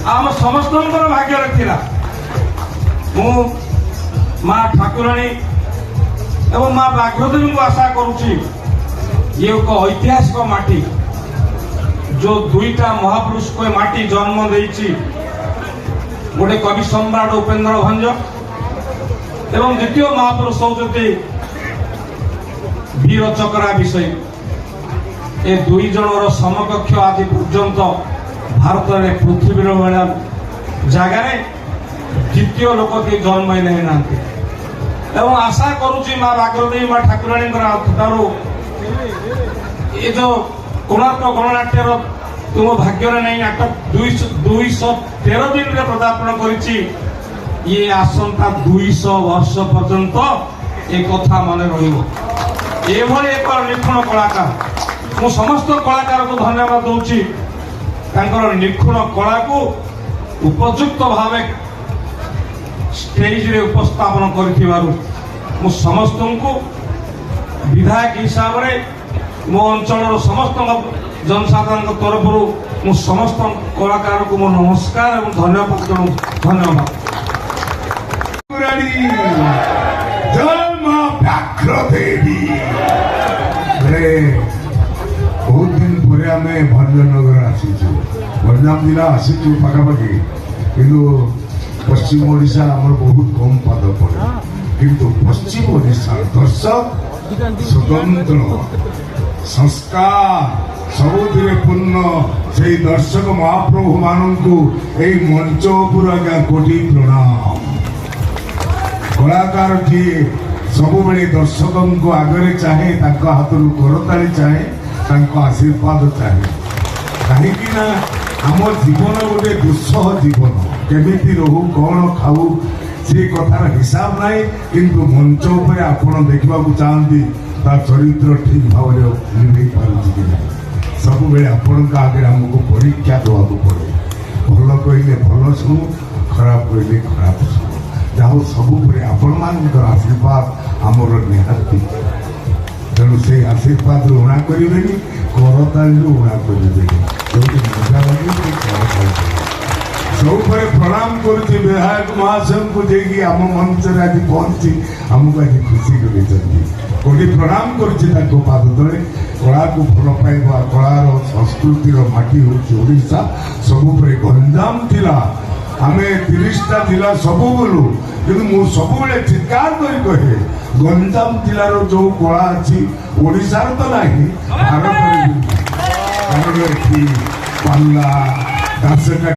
आम समस्त भाग्य थिला मु माँ ठाकुराणी एवं माँ बाघदेवी को आशा करुच्ची ये एक ऐतिहासिक माटी जो दुईटा महापुरुष को माटी जन्म देइछि गोटे कवि सम्राट उपेन्द्र भंज एवं द्वितीय महापुरुष होउछन्ति वीर चक्रा विषय ए दुई जनर समकक्ष आज पर्यंत भारत में पृथ्वीर भाया जगार द्वितीय लोक किए जन्म ना एवं आशा करुच्ची माँ बाघदेवी माँ ठाकुराणी ये जो कोणार्क गणनाट्यर तुम भाग्य नहीं नाटक 213 दिन में पदार्पण करी ये आसंता 200 वर्ष पर्यंत एक कथा मन एक निपुण कलाकार मु समस्त कलाकार को धन्यवाद दूची निपुण कला को उपयुक्त भाव स्टेज रे उपस्थापन कर समस्त को विधायक हिसाब से मो अंचल समस्त जनसाधारण तरफ मु समस्त कलाकार को मो नमस्कार और धन्यवाद धन्यवाद। बहुत दिन पर आम भंजनगर आसीचु गंजाम जिला आसीचु पाखापाखि किंतु पश्चिम ओडिशा आमर बहुत कम पाद पड़े किंतु पश्चिम ओडिशा दर्शक स्वतंत्र संस्कार सबुथिरे पूर्ण से दर्शक महाप्रभु मानू मंच उपर आज्ञा कोटि प्रणाम। कलाकार जी सब बेले दर्शकों को आगे चाहे हाथ करताली चाहे आशीर्वाद चाहे कहीं आम जीवन गोटे दुस्सह जीवन केमिति रहू कौन खाऊ से कथार हिसाब नहीं किंतु मंच उपर आपण देखा चाहती चरित्र ठीक भाव निभे पारे सब बेले आपण आगे आमको परीक्षा देवाक पड़े भल कहले भल शुणु खराब कहले खराब शुणु जहाँ सब आपण मान आशीर्वाद आमर निहाती तेणु से आशीर्वाद ऊणा करें करताली ऊणा करें मजा लगे सब प्रणाम कर विधायक महाशय को देखिए आम मंच आज पहुंची आमको आज खुशी कर गोटे प्रणाम करुच्ची पाद तले कला को भल पाइबा कलार संस्कृतिर माटी होशा सब गंजाम थिला आम 30टा जिला सब बोलू कि सब चित्कार कर कहे गंजाम जिलार जो कला अच्छी ओडिशार तो नहीं भारत पाला